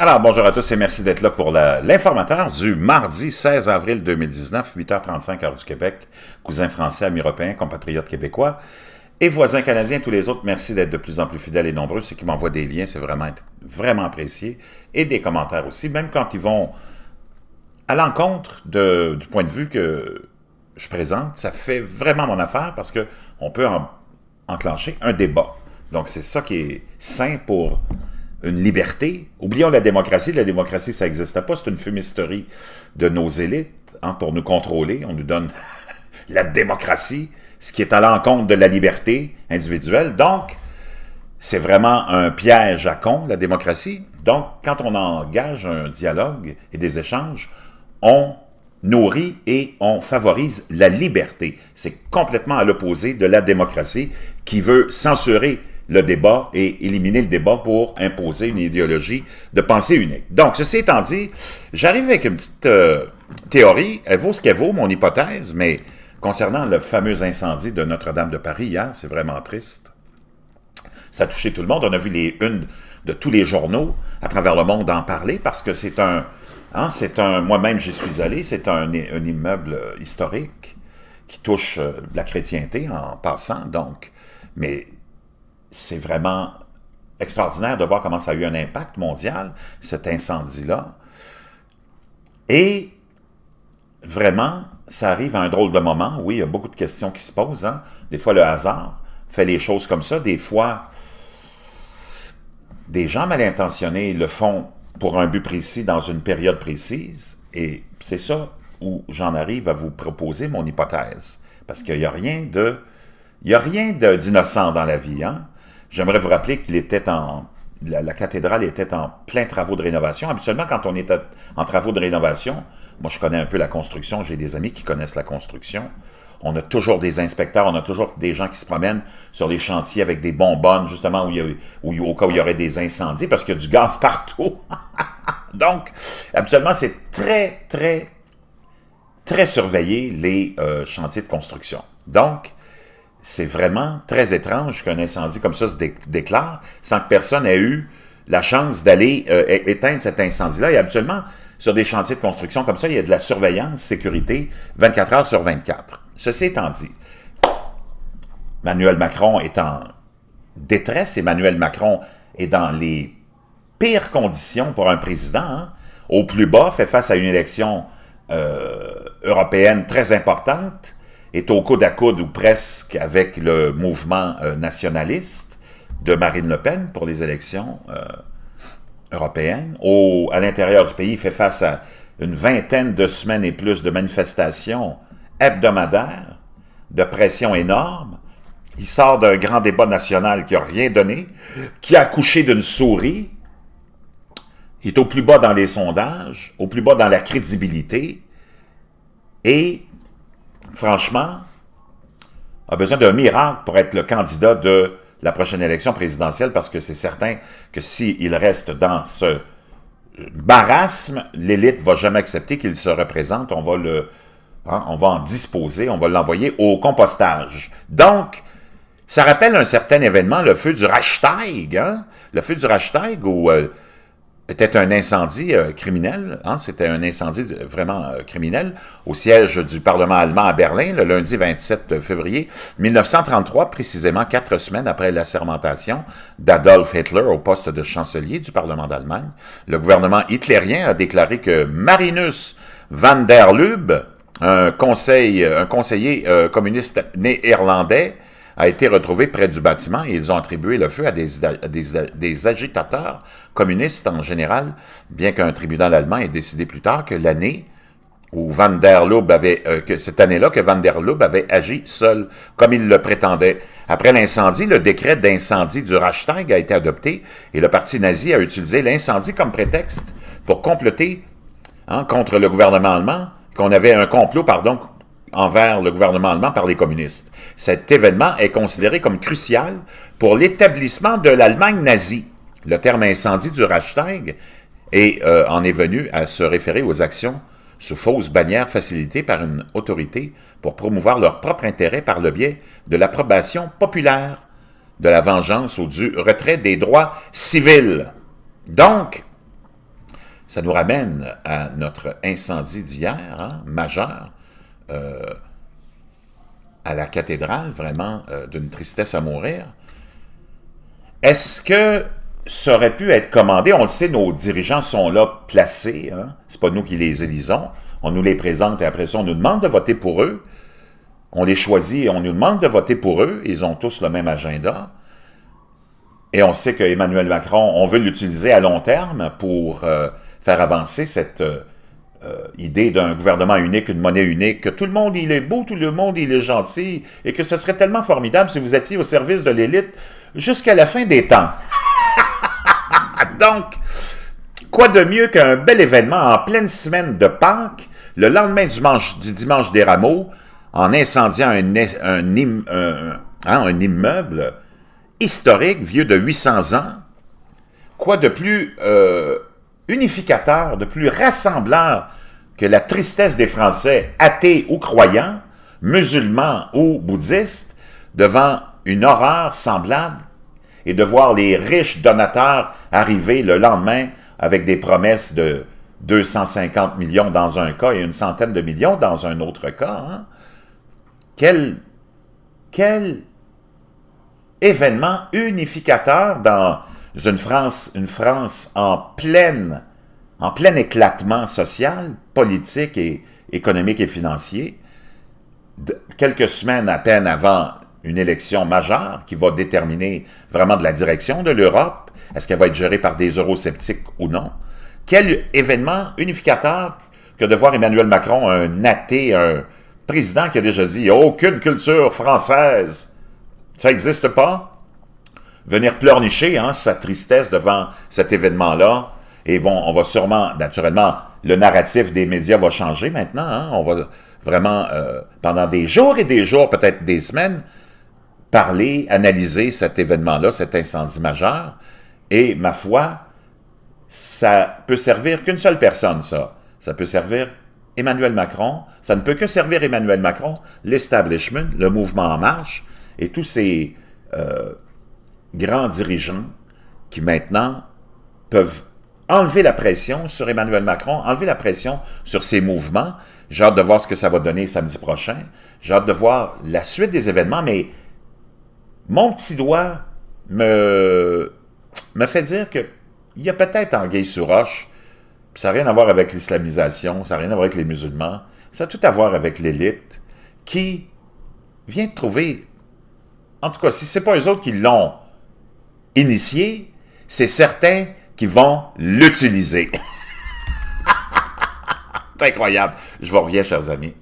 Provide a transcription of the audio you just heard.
Alors, bonjour à tous et merci d'être là pour l'informateur du mardi 16 avril 2019, 8h35 heure du Québec. Cousins français, amis européens, compatriotes québécois et voisins canadiens, tous les autres, merci d'être de plus en plus fidèles et nombreux. Ceux qui m'envoient des liens, c'est vraiment apprécié. Et des commentaires aussi, même quand ils vont à l'encontre du point de vue que je présente, ça fait vraiment mon affaire parce qu'on peut enclencher un débat. Donc, c'est ça qui est sain pour une liberté. Oublions la démocratie, ça n'existe pas, c'est une fumisterie de nos élites pour nous contrôler. On nous donne la démocratie, ce qui est à l'encontre de la liberté individuelle. Donc, c'est vraiment un piège à con, la démocratie. Donc, quand on engage un dialogue et des échanges, on nourrit et on favorise la liberté. C'est complètement à l'opposé de la démocratie qui veut censurer le débat et éliminer le débat pour imposer une idéologie de pensée unique. Donc, ceci étant dit, j'arrive avec une petite théorie, elle vaut ce qu'elle vaut, mon hypothèse, mais concernant le fameux incendie de Notre-Dame de Paris hier, c'est vraiment triste. Ça a touché tout le monde, on a vu les unes de tous les journaux à travers le monde en parler, parce que c'est un moi-même j'y suis allé, c'est un immeuble historique qui touche la chrétienté en passant, donc, mais c'est vraiment extraordinaire de voir comment ça a eu un impact mondial, cet incendie-là. Et vraiment, ça arrive à un drôle de moment. Oui, il y a beaucoup de questions qui se posent. Hein? Des fois, le hasard fait les choses comme ça. Des fois, des gens mal intentionnés le font pour un but précis dans une période précise. Et c'est ça où j'en arrive à vous proposer mon hypothèse. Parce qu'il n'y a rien d'innocent dans la vie, hein? J'aimerais vous rappeler qu'il était la cathédrale était en plein travaux de rénovation. Habituellement, quand on est en travaux de rénovation, moi je connais un peu la construction, j'ai des amis qui connaissent la construction, on a toujours des inspecteurs, on a toujours des gens qui se promènent sur les chantiers avec des bonbonnes, justement, au cas où il y aurait des incendies, parce qu'il y a du gaz partout. Donc, habituellement, c'est très, très, très surveillé, les chantiers de construction. Donc, c'est vraiment très étrange qu'un incendie comme ça se déclare sans que personne ait eu la chance d'aller éteindre cet incendie-là. Et habituellement, sur des chantiers de construction comme ça, il y a de la surveillance, sécurité, 24 heures sur 24. Ceci étant dit, Emmanuel Macron est en détresse. Emmanuel Macron est dans les pires conditions pour un président. Hein? Au plus bas, fait face à une élection européenne très importante, est au coude à coude ou presque avec le mouvement nationaliste de Marine Le Pen pour les élections européennes. À l'intérieur du pays, il fait face à une vingtaine de semaines et plus de manifestations hebdomadaires, de pression énorme. Il sort d'un grand débat national qui n'a rien donné, qui a accouché d'une souris. Il est au plus bas dans les sondages, au plus bas dans la crédibilité et franchement, a besoin d'un miracle pour être le candidat de la prochaine élection présidentielle, parce que c'est certain que s'il reste dans ce marasme, l'élite ne va jamais accepter qu'il se représente. On va en disposer, on va l'envoyer au compostage. Donc, ça rappelle un certain événement, le feu du Reichstag. Hein? Le feu du Reichstag où était un incendie criminel, hein? C'était un incendie vraiment criminel au siège du Parlement allemand à Berlin, le lundi 27 février 1933, précisément 4 semaines après l'assermentation d'Adolf Hitler au poste de chancelier du Parlement d'Allemagne. Le gouvernement hitlérien a déclaré que Marinus van der Lubbe, un conseiller communiste néerlandais, a été retrouvé près du bâtiment et ils ont attribué le feu à des agitateurs communistes en général, bien qu'un tribunal allemand ait décidé plus tard que l'année où Van der Lubbe cette année-là, que Van der Lubbe avait agi seul, comme il le prétendait. Après l'incendie, le décret d'incendie du Reichstag a été adopté et le parti nazi a utilisé l'incendie comme prétexte pour comploter contre le gouvernement allemand, qu'on avait un complot, envers le gouvernement allemand par les communistes. Cet événement est considéré comme crucial pour l'établissement de l'Allemagne nazie. Le terme incendie du Reichstag en est venu à se référer aux actions sous fausse bannière facilitées par une autorité pour promouvoir leur propre intérêt par le biais de l'approbation populaire, de la vengeance ou du retrait des droits civils. Donc, ça nous ramène à notre incendie d'hier, hein, majeur, à la cathédrale, vraiment d'une tristesse à mourir. Est-ce que ça aurait pu être commandé? On le sait, nos dirigeants sont là placés, hein? C'est pas nous qui les élisons. On nous les présente et après ça, on nous demande de voter pour eux. On les choisit et on nous demande de voter pour eux. Ils ont tous le même agenda. Et on sait qu'Emmanuel Macron, on veut l'utiliser à long terme pour faire avancer cette idée d'un gouvernement unique, une monnaie unique, que tout le monde il est beau, tout le monde il est gentil, et que ce serait tellement formidable si vous étiez au service de l'élite jusqu'à la fin des temps. Donc, quoi de mieux qu'un bel événement en pleine semaine de Pâques, le lendemain du dimanche des Rameaux, en incendiant un immeuble historique, vieux de 800 ans, quoi de plus unificateur, de plus rassembleur que la tristesse des Français, athées ou croyants, musulmans ou bouddhistes, devant une horreur semblable, et de voir les riches donateurs arriver le lendemain avec des promesses de 250 millions dans un cas et une centaine de millions dans un autre cas. Hein? Quel événement unificateur dans une France en plein éclatement social, politique et économique et financier, quelques semaines à peine avant une élection majeure qui va déterminer vraiment de la direction de l'Europe, est-ce qu'elle va être gérée par des eurosceptiques ou non? Quel événement unificateur que de voir Emmanuel Macron, un athée, un président qui a déjà dit « Il n'y a aucune culture française, ça n'existe pas », venir pleurnicher sa tristesse devant cet événement-là. Et on va sûrement, naturellement, le narratif des médias va changer maintenant. Hein? On va vraiment, pendant des jours et des jours, peut-être des semaines, parler, analyser cet événement-là, cet incendie majeur. Et ma foi, ça peut servir qu'une seule personne, ça. Ça peut servir Emmanuel Macron. Ça ne peut que servir Emmanuel Macron, l'establishment, le mouvement En Marche, et tous ces grands dirigeants qui maintenant peuvent enlever la pression sur Emmanuel Macron, enlever la pression sur ses mouvements. J'ai hâte de voir ce que ça va donner samedi prochain. J'ai hâte de voir la suite des événements, mais mon petit doigt me fait dire qu'il y a peut-être anguille sous roche. Ça n'a rien à voir avec l'islamisation, ça n'a rien à voir avec les musulmans, ça a tout à voir avec l'élite qui vient de trouver, en tout cas, si ce n'est pas eux autres qui l'ont initié, c'est certains qui vont l'utiliser. C'est incroyable. Je vous reviens, chers amis.